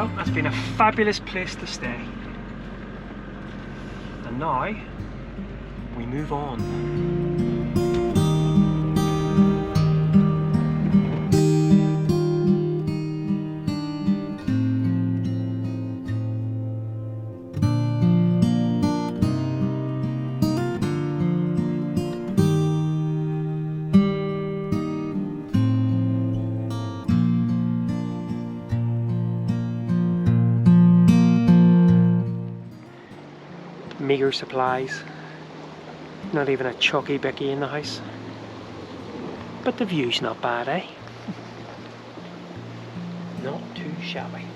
Well, that's been a fabulous place to stay. And now we move on. Meagre supplies, not even a chucky bicky in the house, but the view's not bad, eh? Not too shabby.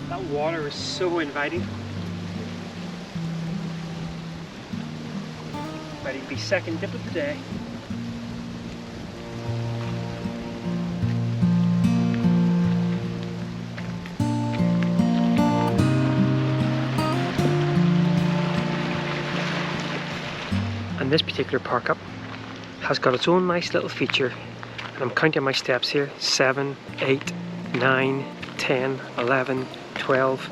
That water is so inviting. Ready to be second dip of the day. And this particular park up has got its own nice little feature. And I'm counting my steps here. 7, 8, 9, 10, 11, 12.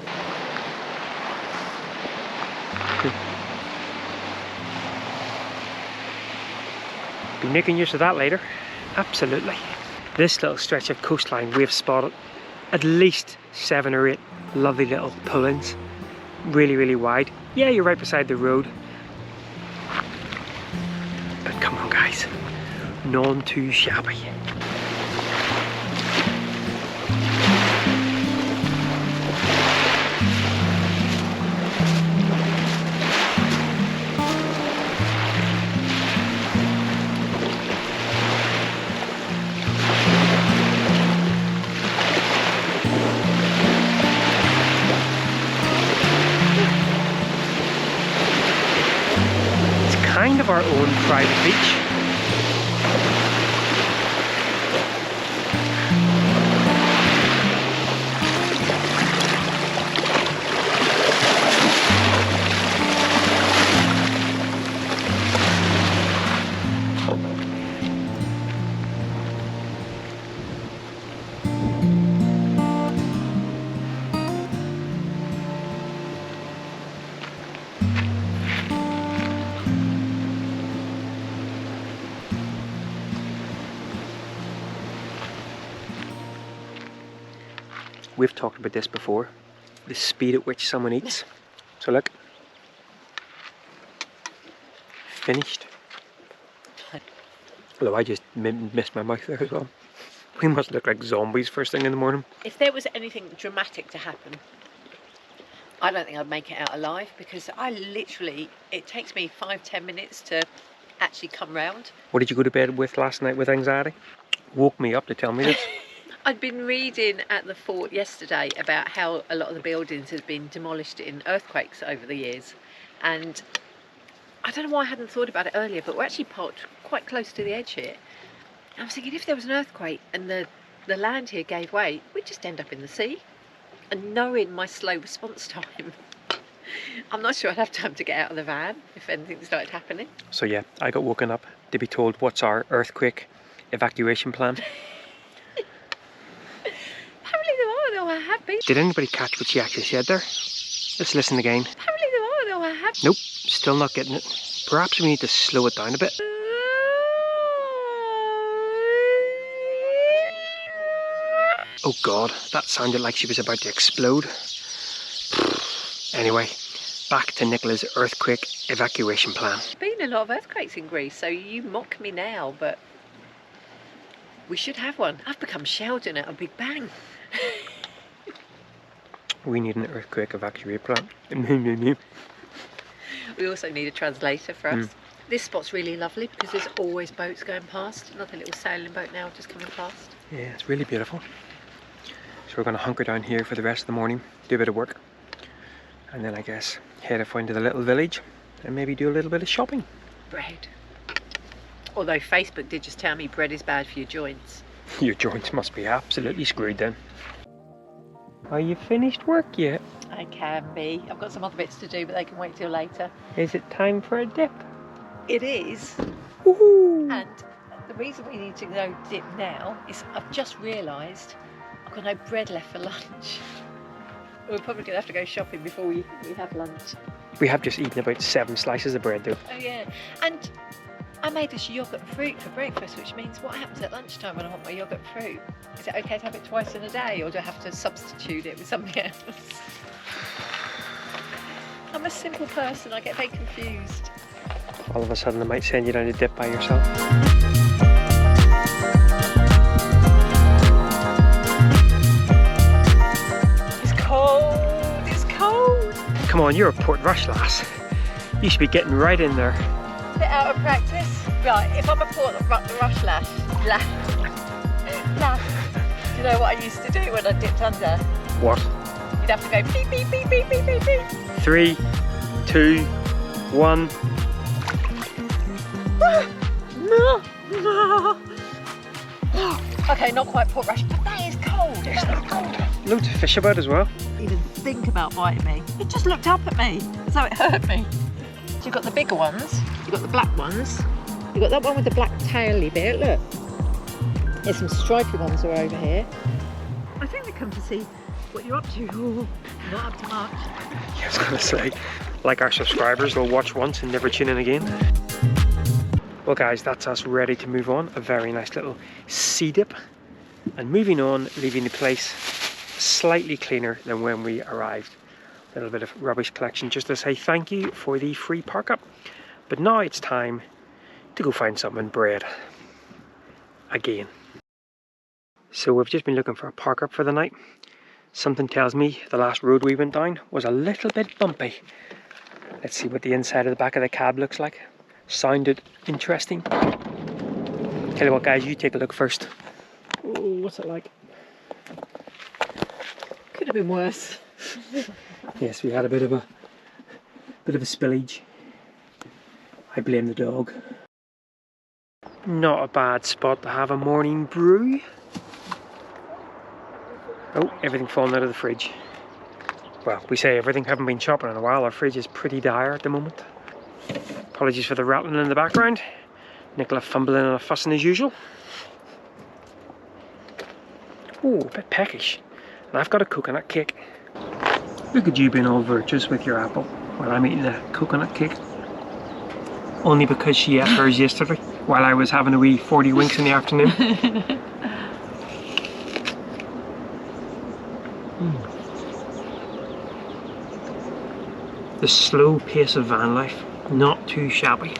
Be making use of that later, absolutely. This little stretch of coastline, we've spotted at least 7 or 8 lovely little pull-ins, really wide. Yeah, you're right beside the road, but come on guys, none too shabby. Kind of our own private beach. We've talked about this before, the speed at which someone eats. So look, finished. Although I just missed my mouth there as well. We must look like zombies first thing in the morning. If there was anything dramatic to happen, I don't think I'd make it out alive, because I literally, it takes me 5-10 minutes to actually come round. What did you go to bed with last night with anxiety? Woke me up to tell me this. I'd been reading at the fort yesterday about how a lot of the buildings have been demolished in earthquakes over the years, and I don't know why I hadn't thought about it earlier, but we're actually parked quite close to the edge here. I was thinking, if there was an earthquake and the land here gave way, we'd just end up in the sea. And knowing my slow response time, I'm not sure I'd have time to get out of the van if anything started happening. So yeah, I got woken up to be told what's our earthquake evacuation plan. I have been. Did anybody catch what she actually said there? Let's listen again. Apparently there are, though I have. Nope, still not getting it. Perhaps we need to slow it down a bit. Oh god, that sounded like she was about to explode. Anyway, back to Nicola's earthquake evacuation plan. There's been a lot of earthquakes in Greece, so you mock me now, but we should have one. I've become Sheldon at a big bang. We need an earthquake evacuation plan. We also need a translator for us. This spot's really lovely because there's always boats going past. Another little sailing boat now just coming past. Yeah, it's really beautiful. So we're going to hunker down here for the rest of the morning, do a bit of work, and then I guess head off into the little village and maybe do a little bit of shopping. Bread. Although Facebook did just tell me bread is bad for your joints. Your joints must be absolutely screwed then. Are you finished work yet? I can be. I've got some other bits to do, but they can wait till later. Is it time for a dip? It is. Woohoo! And the reason we need to go dip now is I've just realised I've got no bread left for lunch. We're probably going to have to go shopping before we have lunch. We have just eaten about 7 slices of bread though. Oh yeah, and I made us yoghurt and fruit for breakfast, which means what happens at lunchtime when I want my yoghurt and fruit? Is it okay to have it twice in a day, or do I have to substitute it with something else? I'm a simple person, I get very confused. All of a sudden I might send you down to dip by yourself. It's cold, it's cold. Come on, you're a Portrush lass. You should be getting right in there. Bit out of practice. Right, if I'm a Portrush lass, do you know what I used to do when I dipped under? What? You'd have to go beep, beep, beep, beep, beep, beep, beep. 3, 2, 1. Okay, not quite Portrush, but that is cold. It's not cold. Loads of fish about as well. Even think about biting me. It just looked up at me as though it hurt me. So you've got the bigger ones, you've got the black ones, you've got that one with the black taily bit, look. There's some stripy ones that are over here. I think they come to see what you're up to. Ooh, not up to much. I was going to say, like our subscribers, they'll watch once and never tune in again. Well guys, that's us ready to move on. A very nice little sea dip. And moving on, leaving the place slightly cleaner than when we arrived. A little bit of rubbish collection just to say thank you for the free park up. But now it's time to go find something bread. Again. So we've just been looking for a park up for the night. Something tells me the last road we went down was a little bit bumpy. Let's see what the inside of the back of the cab looks like. Sounded interesting. Tell you what guys, you take a look first. Oh, what's it like? Could have been worse. Yes, we had a bit of a spillage. I blame the dog. Not a bad spot to have a morning brew. Oh, everything falling out of the fridge. Well, we say everything, haven't been shopping in a while. Our fridge is pretty dire at the moment. Apologies for the rattling in the background. Nicola fumbling and fussing as usual. Oh, a bit peckish. And I've got a coconut cake. Look at you being all virtuous with your apple while I'm eating a coconut cake. Only because she ate hers yesterday while I was having a wee 40 winks in the afternoon. The slow pace of van life, not too shabby.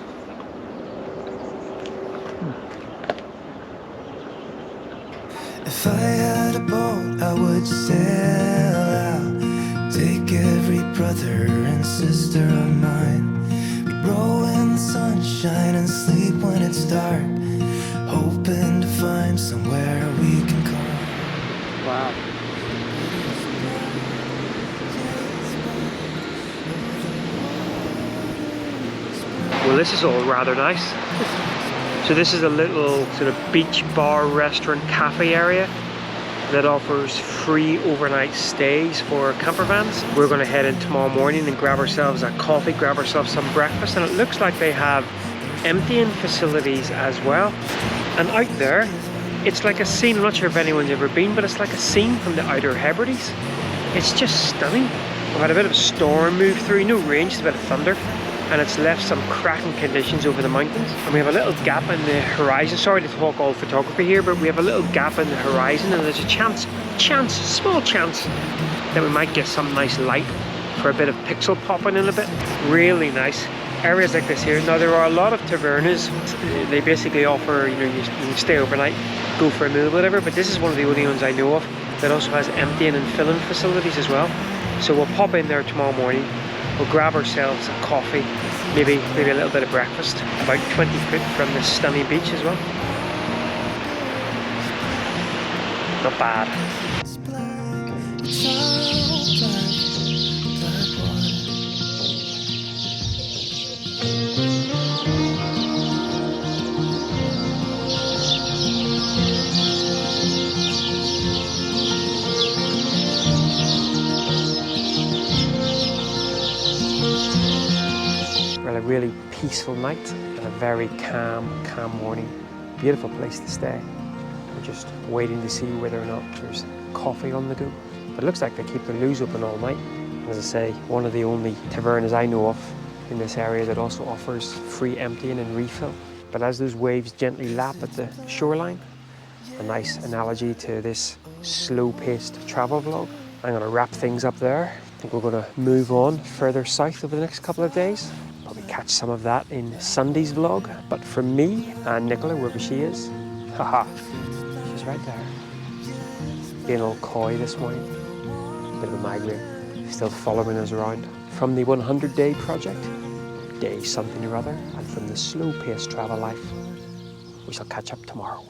If I had a boat, I would sail out, take every brother and sister of mine. We'd roll in the sunshine and sleep when it's dark, hoping to find somewhere we can call. Wow. Well, this is all rather nice. So this is a little sort of beach bar, restaurant, cafe area that offers free overnight stays for camper vans. We're going to head in tomorrow morning and grab ourselves a coffee, grab ourselves some breakfast, and it looks like they have emptying facilities as well. And out there, it's like a scene, I'm not sure if anyone's ever been, but it's like a scene from the Outer Hebrides. It's just stunning. We've had a bit of a storm move through, no rain, just a bit of thunder. And it's left some cracking conditions over the mountains. And we have a little gap in the horizon. Sorry to talk all photography here, but we have a little gap in the horizon, and there's a small chance that we might get some nice light for a bit of pixel popping in a bit. Really nice. Areas like this here. Now there are a lot of tavernas. They basically offer, you can stay overnight, go for a meal, whatever, but this is one of the only ones I know of that also has emptying and filling facilities as well. So we'll pop in there tomorrow morning. We'll grab ourselves a coffee, maybe a little bit of breakfast, about 20 foot from the stunning beach as well. Not bad. really peaceful night and a very calm morning. Beautiful place to stay. We're just waiting to see whether or not there's coffee on the go. But it looks like they keep the loos open all night. As I say, one of the only tavernas I know of in this area that also offers free emptying and refill. But as those waves gently lap at the shoreline, a nice analogy to this slow-paced travel vlog. I'm going to wrap things up there. I think we're going to move on further south over the next couple of days. Probably catch some of that in Sunday's vlog. But for me and Nicola, wherever she is, haha, she's right there. Being all coy this morning. Bit of a migraine. Still following us around. From the 100-day project, day something or other, and from the slow-paced travel life, we shall catch up tomorrow.